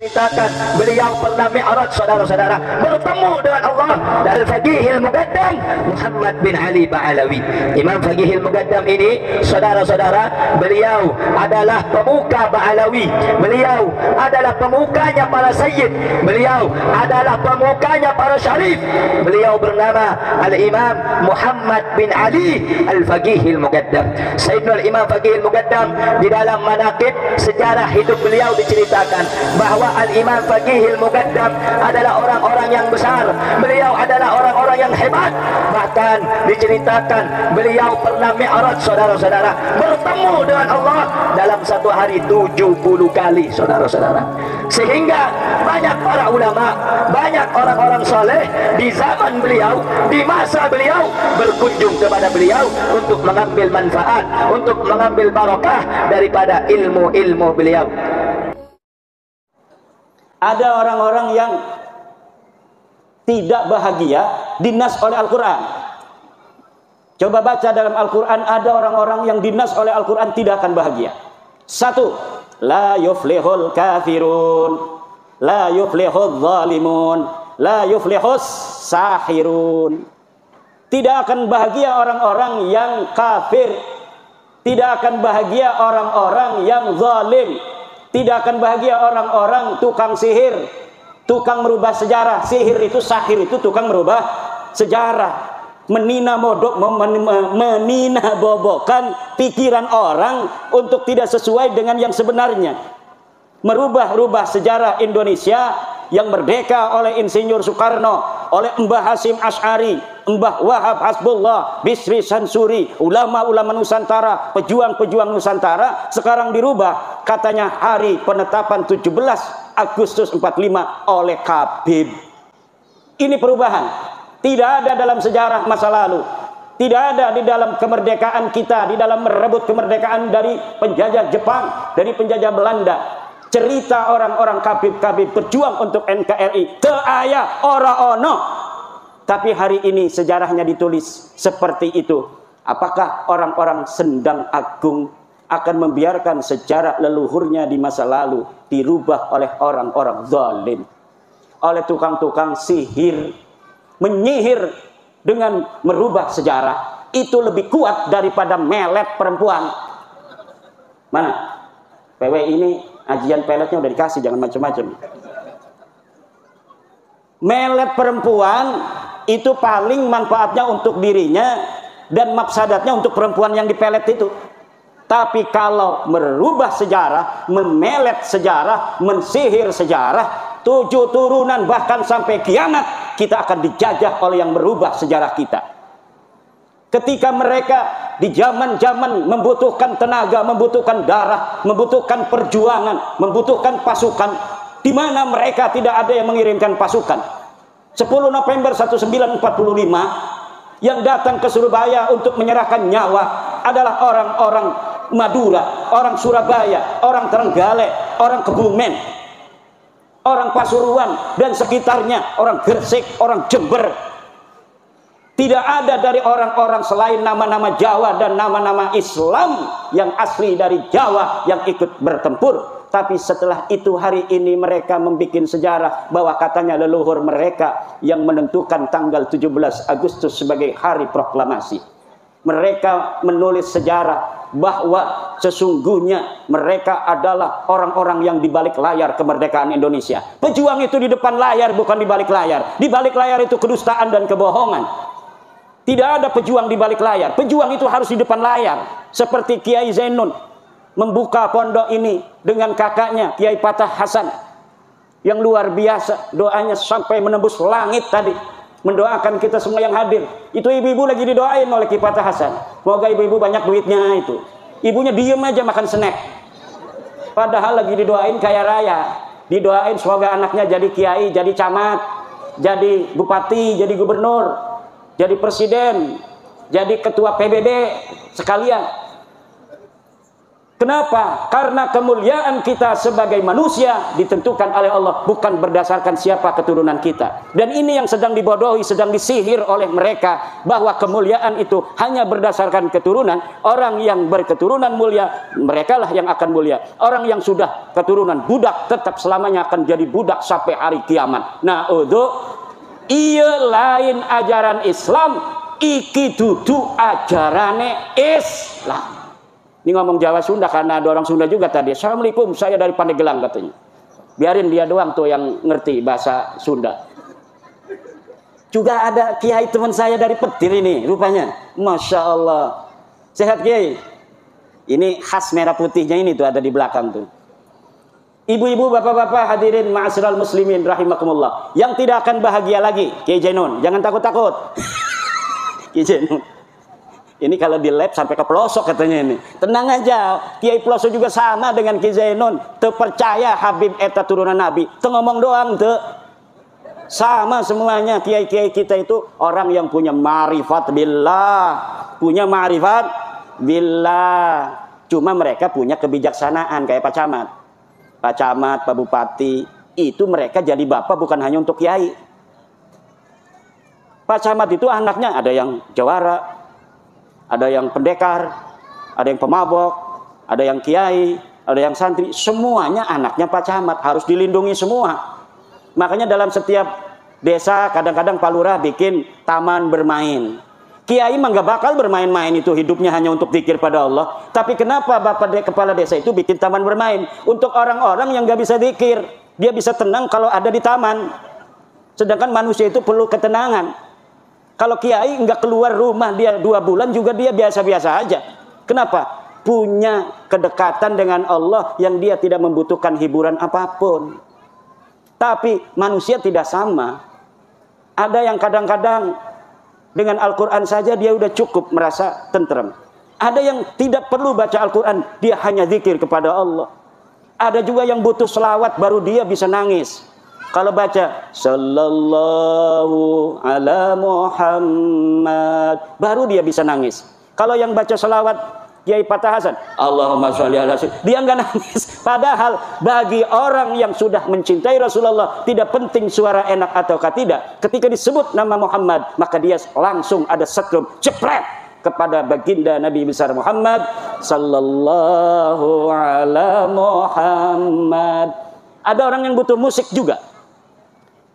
Ceritakan beliau pernah mi'raj, saudara-saudara, bertemu dengan Allah. Dan Faqihil Muqaddam Muhammad bin Ali Ba'alawi, Imam Faqihil Muqaddam ini, saudara-saudara, beliau adalah pemuka Ba'alawi. Beliau adalah pemukanya para sayyid. Beliau adalah pemukanya para syarif. Beliau bernama Al-Imam Muhammad bin Ali Al-Faqihil Muqaddam. Sayyidina Al-Imam Faqihil Muqaddam, di dalam manaqib sejarah hidup beliau diceritakan bahwa Al-Imam Faqihil Muqaddam adalah orang-orang yang besar. Beliau adalah orang-orang yang hebat. Bahkan diceritakan beliau pernah mi'raj, saudara-saudara, bertemu dengan Allah dalam satu hari 70 kali, saudara-saudara. Sehingga banyak para ulama, banyak orang-orang soleh di zaman beliau, di masa beliau, berkunjung kepada beliau untuk mengambil manfaat, untuk mengambil barokah daripada ilmu-ilmu beliau. Ada orang-orang yang tidak bahagia dinas oleh Al-Quran. Coba baca dalam Al-Quran, ada orang-orang yang dinas oleh Al-Quran tidak akan bahagia. Satu, la yuflihul kafirun, la yuflihul zalimun, la yuflihus sahirun. Tidak akan bahagia orang-orang yang kafir, tidak akan bahagia orang-orang yang zalim, tidak akan bahagia orang-orang tukang sihir, tukang merubah sejarah. Sihir itu, sahir itu tukang merubah sejarah, menina bobokan pikiran orang untuk tidak sesuai dengan yang sebenarnya, merubah-rubah sejarah Indonesia yang merdeka oleh Insinyur Soekarno, oleh Mbah Hasyim Asy'ari, Mbah Wahab Hasbullah, Bisri Sansuri, ulama-ulama Nusantara, pejuang-pejuang Nusantara, sekarang dirubah katanya hari penetapan 17 Agustus 45 oleh Habib. Ini perubahan. Tidak ada dalam sejarah masa lalu. Tidak ada di dalam kemerdekaan kita, di dalam merebut kemerdekaan dari penjajah Jepang, dari penjajah Belanda. Cerita orang-orang Habib-Habib berjuang untuk NKRI teu aya ora ono. Tapi hari ini sejarahnya ditulis seperti itu. Apakah orang-orang Sendang Agung akan membiarkan sejarah leluhurnya di masa lalu dirubah oleh orang-orang zalim, oleh tukang-tukang sihir, menyihir dengan merubah sejarah? Itu lebih kuat daripada melet perempuan. Mana? PW ini ajian peletnya udah dikasih, jangan macam-macam. Melet perempuan itu paling manfaatnya untuk dirinya dan mafsadatnya untuk perempuan yang dipelet itu. Tapi kalau merubah sejarah, memelet sejarah, mensihir sejarah, 7 turunan bahkan sampai kiamat kita akan dijajah oleh yang merubah sejarah kita. Ketika mereka di zaman-zaman membutuhkan tenaga, membutuhkan darah, membutuhkan perjuangan, membutuhkan pasukan, di mana mereka tidak ada yang mengirimkan pasukan. 10 November 1945 yang datang ke Surabaya untuk menyerahkan nyawa adalah orang-orang Madura, orang Surabaya, orang Trenggalek, orang Kebumen, orang Pasuruan dan sekitarnya, orang Gresik, orang Jember. Tidak ada dari orang-orang selain nama-nama Jawa dan nama-nama Islam yang asli dari Jawa yang ikut bertempur. Tapi setelah itu hari ini mereka membuat sejarah bahwa katanya leluhur mereka yang menentukan tanggal 17 Agustus sebagai hari proklamasi. Mereka menulis sejarah bahwa sesungguhnya mereka adalah orang-orang yang di balik layar kemerdekaan Indonesia. Pejuang itu di depan layar, bukan di balik layar. Di balik layar itu kedustaan dan kebohongan. Tidak ada pejuang di balik layar. Pejuang itu harus di depan layar. Seperti Kiai Zainun membuka pondok ini dengan kakaknya Kiai Fatah Hasan yang luar biasa, doanya sampai menembus langit tadi, mendoakan kita semua yang hadir. Itu ibu-ibu lagi didoain oleh Kiai Fatah Hasan, semoga ibu-ibu banyak duitnya. Itu ibunya diem aja makan snack, padahal lagi didoain kaya raya, didoain semoga anaknya jadi kiai, jadi camat, jadi bupati, jadi gubernur, jadi presiden, jadi ketua PBB sekalian. Kenapa? Karena kemuliaan kita sebagai manusia ditentukan oleh Allah, bukan berdasarkan siapa keturunan kita. Dan ini yang sedang dibodohi, sedang disihir oleh mereka, bahwa kemuliaan itu hanya berdasarkan keturunan. Orang yang berketurunan mulia, mereka lah yang akan mulia. Orang yang sudah keturunan budak tetap selamanya akan jadi budak sampai hari kiamat. Nah, iya lain ajaran Islam, iki dudu ajarane Islam. Ini ngomong Jawa Sunda karena ada orang Sunda juga tadi. Assalamualaikum, saya dari Pandeglang katanya. Biarin dia doang tuh yang ngerti bahasa Sunda. Juga ada kiai teman saya dari Petir ini rupanya. Masya Allah. Sehat kiai. Ini khas merah putihnya ini tuh ada di belakang tuh. Ibu-ibu, bapak-bapak, hadirin ma'asyiral muslimin rahimakumullah. Yang tidak akan bahagia lagi, Kiai Jainun. Jangan takut-takut. Kiai Jainun. Ini kalau di lab sampai ke pelosok katanya ini. Tenang aja, Kiai pelosok juga sama dengan Kiai Zainun. Terpercaya Habib eta turunan Nabi. Ngomong doang tuh. Sama semuanya. Kiai-kiai kita itu orang yang punya ma'rifat billah. Punya ma'rifat billah. Cuma mereka punya kebijaksanaan kayak Pak Camat. Pak Camat, Pak Bupati. Itu mereka jadi bapak bukan hanya untuk kiai. Pak Camat itu anaknya ada yang jawara, ada yang pendekar, ada yang pemabok, ada yang kiai, ada yang santri. Semuanya anaknya Pak Camat, harus dilindungi semua. Makanya dalam setiap desa kadang-kadang Pak Lurah bikin taman bermain. Kiai mah gak bakal bermain-main, itu hidupnya hanya untuk zikir pada Allah. Tapi kenapa Bapak Kepala Desa itu bikin taman bermain? Untuk orang-orang yang gak bisa zikir. Dia bisa tenang kalau ada di taman. Sedangkan manusia itu perlu ketenangan. Kalau kiai nggak keluar rumah dia 2 bulan juga dia biasa-biasa aja. Kenapa? Punya kedekatan dengan Allah yang dia tidak membutuhkan hiburan apapun. Tapi manusia tidak sama. Ada yang kadang-kadang dengan Al-Quran saja dia udah cukup merasa tentrem. Ada yang tidak perlu baca Al-Quran, dia hanya zikir kepada Allah. Ada juga yang butuh selawat baru dia bisa nangis. Kalau baca sallallahu ala Muhammad baru dia bisa nangis. Kalau yang baca selawat Kiai Fatah Hasan, Allahumma sholli ala sayyidina, dia enggak nangis. Padahal bagi orang yang sudah mencintai Rasulullah tidak penting suara enak ataukah tidak. Ketika disebut nama Muhammad maka dia langsung ada setrum jepret kepada baginda Nabi besar Muhammad sallallahu ala Muhammad. Ada orang yang butuh musik juga.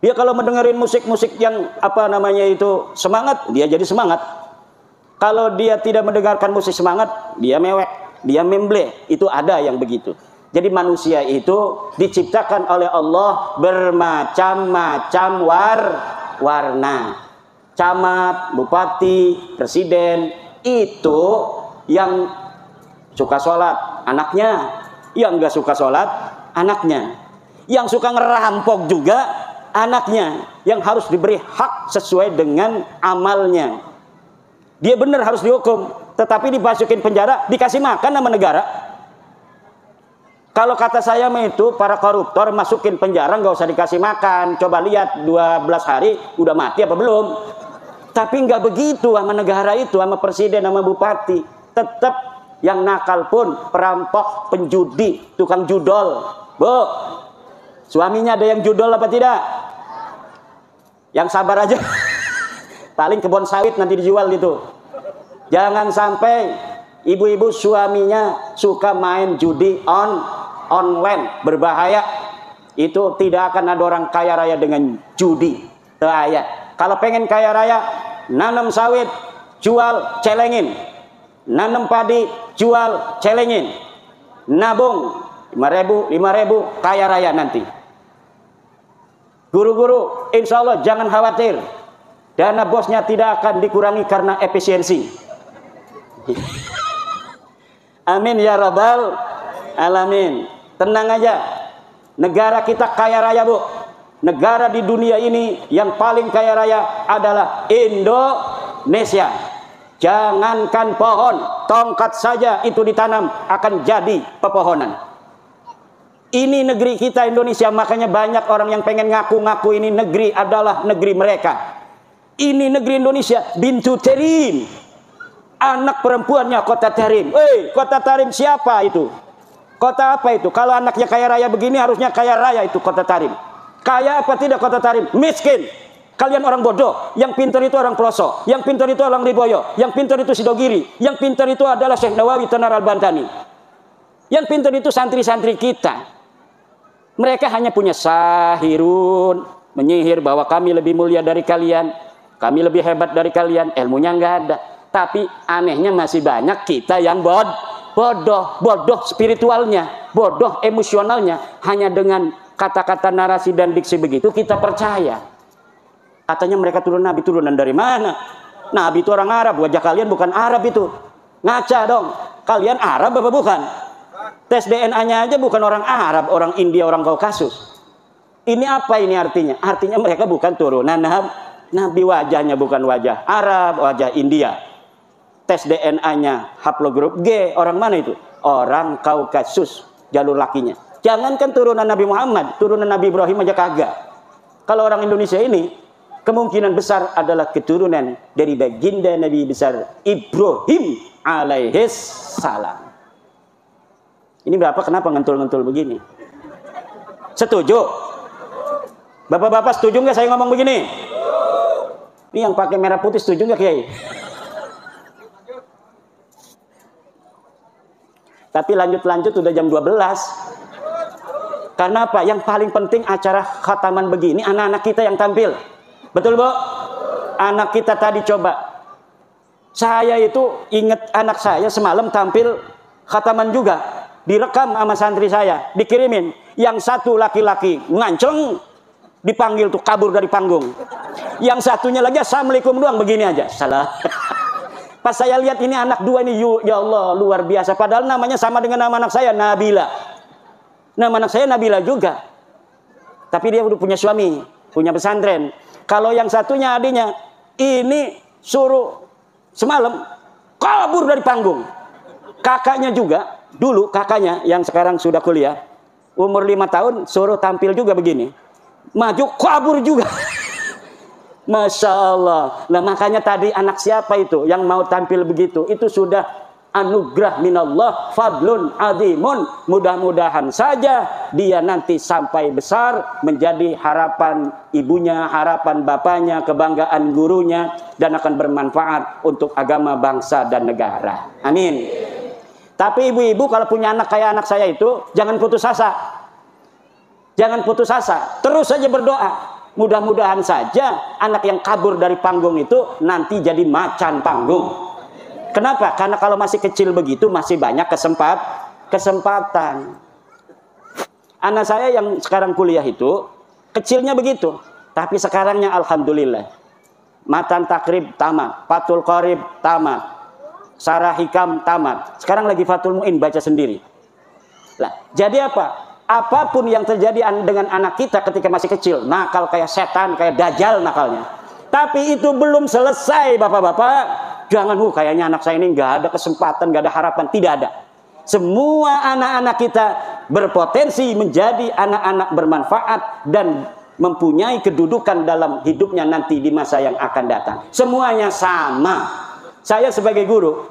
Dia kalau mendengarin musik-musik yang apa namanya itu semangat, dia jadi semangat. Kalau dia tidak mendengarkan musik semangat, dia mewek, dia memble. Itu ada yang begitu. Jadi manusia itu diciptakan oleh Allah bermacam-macam warna. Camat, bupati, presiden, itu yang suka sholat anaknya, yang nggak suka sholat anaknya, yang suka ngerampok juga anaknya, yang harus diberi hak sesuai dengan amalnya. Dia benar harus dihukum, tetapi dimasukin penjara, dikasih makan sama negara. Kalau kata saya itu para koruptor masukin penjara nggak usah dikasih makan. Coba lihat 12 hari udah mati apa belum. Tapi nggak begitu sama negara itu, sama presiden, sama bupati. Tetap yang nakal pun perampok, penjudi, tukang judol. Bu, suaminya ada yang judol apa tidak? Yang sabar aja. Paling kebun sawit nanti dijual gitu. Jangan sampai ibu-ibu suaminya suka main judi online, berbahaya. Itu tidak akan ada orang kaya raya dengan judi. Bahaya. Kalau pengen kaya raya, nanam sawit, jual, celengin. Nanam padi, jual, celengin. Nabung 5.000, kaya raya nanti. Guru-guru, insya Allah jangan khawatir. Dana bosnya tidak akan dikurangi karena efisiensi. Amin ya rabbal alamin. Tenang aja. Negara kita kaya raya, Bu. Negara di dunia ini yang paling kaya raya adalah Indonesia. Jangankan pohon, tongkat saja itu ditanam akan jadi pepohonan. Ini negeri kita Indonesia, makanya banyak orang yang pengen ngaku-ngaku ini negeri adalah negeri mereka. Ini negeri Indonesia, bintu terim. Anak perempuannya Kota Tarim. Kota Tarim siapa itu? Kota apa itu? Kalau anaknya kaya raya begini, harusnya kaya raya itu Kota Tarim. Kaya apa tidak Kota Tarim? Miskin. Kalian orang bodoh. Yang pintar itu orang pelosok. Yang pintar itu orang Liboyo. Yang pintar itu Sidogiri. Yang pintar itu adalah Syekh Nawawi Tenar Al-Bantani. Yang pintar itu santri-santri kita. Mereka hanya punya sahirun, menyihir bahwa kami lebih mulia dari kalian, kami lebih hebat dari kalian. Ilmunya nggak ada. Tapi anehnya masih banyak kita yang bodoh spiritualnya, bodoh emosionalnya. Hanya dengan kata-kata narasi dan diksi begitu kita percaya. Katanya mereka turunan dari mana? Nabi itu orang Arab, wajah kalian bukan Arab itu. Ngaca dong, kalian Arab apa bukan? Tes DNA-nya aja bukan orang Arab, orang India, orang Kaukasus. Ini apa ini artinya? Artinya mereka bukan turunan Nabi, wajahnya bukan wajah Arab, wajah India. Tes DNA-nya haplogrup G, orang mana itu? Orang Kaukasus, jalur lakinya. Jangankan turunan Nabi Muhammad, turunan Nabi Ibrahim aja kagak. Kalau orang Indonesia ini, kemungkinan besar adalah keturunan dari baginda Nabi besar Ibrahim alaihis salam. Ini berapa? Kenapa ngentul-ngentul begini? Setuju? Bapak-bapak setuju nggak saya ngomong begini? Ini yang pakai merah putih setuju nggak Kiai? Tapi lanjut-lanjut udah jam 12. Karena apa? Yang paling penting acara khataman begini anak-anak kita yang tampil. Betul, Bu? Anak kita tadi coba. Saya itu ingat anak saya semalam tampil khataman juga. Direkam sama santri saya, dikirimin. Yang satu laki-laki nganceng, dipanggil tuh kabur dari panggung. Yang satunya lagi assalamualaikum doang begini aja. Salah. Pas saya lihat ini anak dua ini, ya Allah luar biasa. Padahal namanya sama dengan nama anak saya, Nabila. Nama anak saya Nabila juga. Tapi dia udah punya suami, punya pesantren. Kalau yang satunya adiknya, ini suruh semalam kabur dari panggung. Kakaknya juga, dulu kakaknya yang sekarang sudah kuliah, umur 5 tahun, suruh tampil juga begini. Maju kabur juga. Masya Allah. Nah makanya tadi anak siapa itu yang mau tampil begitu? Itu sudah anugerah minallah, fadlun azimun. Mudah-mudahan saja dia nanti sampai besar menjadi harapan ibunya, harapan bapaknya, kebanggaan gurunya, dan akan bermanfaat untuk agama, bangsa, dan negara. Amin. Tapi ibu-ibu kalau punya anak kayak anak saya itu, jangan putus asa. Jangan putus asa. Terus saja berdoa. Mudah-mudahan saja anak yang kabur dari panggung itu nanti jadi macan panggung. Kenapa? Karena kalau masih kecil begitu masih banyak kesempatan. Anak saya yang sekarang kuliah itu kecilnya begitu, tapi sekarangnya alhamdulillah. Matan takrib tamat, Fathul Qorib tamat, Sarah Hikam tamat. Sekarang lagi Fathul Mu'in baca sendiri. Lah, jadi apa? Apapun yang terjadi dengan anak kita ketika masih kecil, nakal kayak setan, kayak dajjal nakalnya. Tapi itu belum selesai, bapak-bapak. Jangan, kayaknya anak saya ini nggak ada kesempatan, nggak ada harapan. Tidak ada. Semua anak-anak kita berpotensi menjadi anak-anak bermanfaat dan mempunyai kedudukan dalam hidupnya nanti di masa yang akan datang. Semuanya sama. Saya sebagai guru,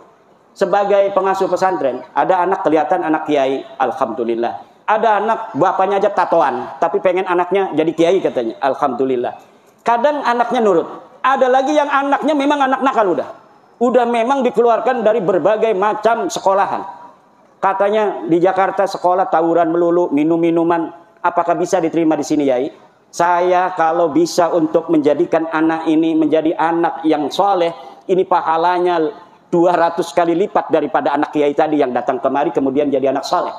sebagai pengasuh pesantren, ada anak kelihatan anak kiai, alhamdulillah. Ada anak bapaknya aja tatoan, tapi pengen anaknya jadi kiai katanya. Alhamdulillah. Kadang anaknya nurut. Ada lagi yang anaknya memang anak nakal udah memang dikeluarkan dari berbagai macam sekolahan. Katanya di Jakarta sekolah tawuran melulu, minum-minuman. Apakah bisa diterima di sini, Yai? Saya kalau bisa untuk menjadikan anak ini menjadi anak yang soleh, ini pahalanya 200 kali lipat daripada anak kiai tadi yang datang kemari kemudian jadi anak soleh.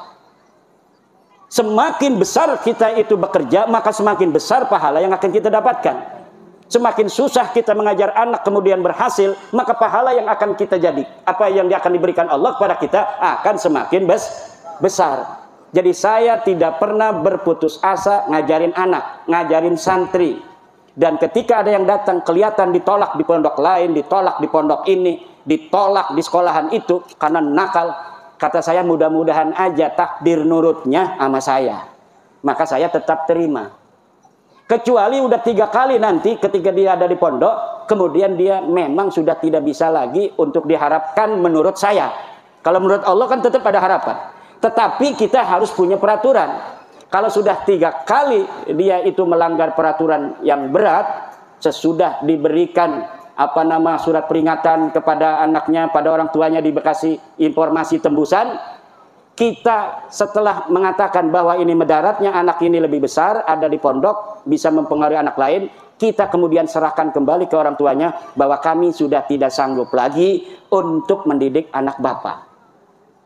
Semakin besar kita itu bekerja, maka semakin besar pahala yang akan kita dapatkan. Semakin susah kita mengajar anak kemudian berhasil, maka pahala yang akan kita jadi, apa yang akan diberikan Allah kepada kita akan semakin besar. Jadi saya tidak pernah berputus asa ngajarin anak, ngajarin santri. Dan ketika ada yang datang kelihatan ditolak di pondok lain, ditolak di pondok ini, ditolak di sekolahan itu karena nakal, kata saya mudah-mudahan aja takdir nurutnya sama saya. Maka saya tetap terima. Kecuali udah 3 kali nanti ketika dia ada di pondok, kemudian dia memang sudah tidak bisa lagi untuk diharapkan menurut saya. Kalau menurut Allah kan tetap ada harapan. Tetapi kita harus punya peraturan. Kalau sudah 3 kali dia itu melanggar peraturan yang berat, sesudah diberikan surat peringatan kepada anaknya, pada orang tuanya, dikasih informasi tembusan, kita setelah mengatakan bahwa ini mudaratnya anak ini lebih besar, ada di pondok, bisa mempengaruhi anak lain, kita kemudian serahkan kembali ke orang tuanya bahwa kami sudah tidak sanggup lagi untuk mendidik anak bapak.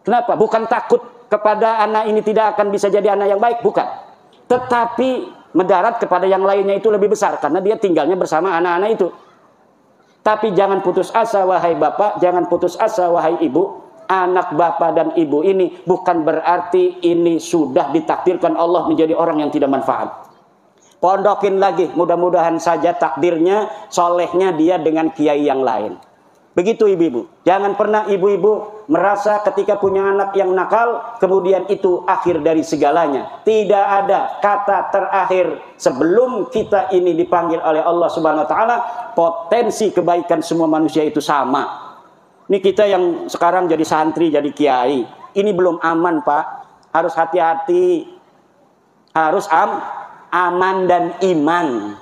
Kenapa? Bukan takut kepada anak ini tidak akan bisa jadi anak yang baik, bukan. Tetapi mudarat kepada yang lainnya itu lebih besar karena dia tinggalnya bersama anak-anak itu. Tapi jangan putus asa wahai bapak, jangan putus asa wahai ibu. Anak bapak dan ibu ini bukan berarti ini sudah ditakdirkan Allah menjadi orang yang tidak manfaat. Pondokin lagi, mudah-mudahan saja takdirnya, solehnya dia dengan kiai yang lain. Begitu ibu-ibu. Jangan pernah ibu-ibu merasa ketika punya anak yang nakal, kemudian itu akhir dari segalanya. Tidak ada kata terakhir sebelum kita ini dipanggil oleh Allah Subhanahu Wa Taala. Potensi kebaikan semua manusia itu sama. Ini kita yang sekarang jadi santri, jadi kiai. Ini belum aman, Pak. Harus hati-hati. Harus aman dan iman.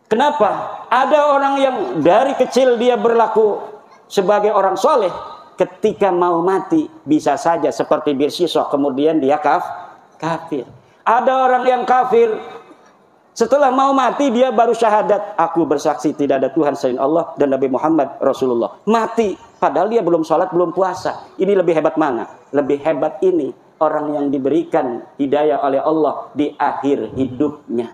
Kenapa? Ada orang yang dari kecil dia berlaku sebagai orang soleh. Ketika mau mati, bisa saja seperti bir sisok, kemudian dia kafir. Ada orang yang kafir. Setelah mau mati dia baru syahadat, aku bersaksi tidak ada Tuhan selain Allah dan Nabi Muhammad Rasulullah. Mati, padahal dia belum sholat, belum puasa. Ini lebih hebat mana? Lebih hebat ini orang yang diberikan hidayah oleh Allah di akhir hidupnya.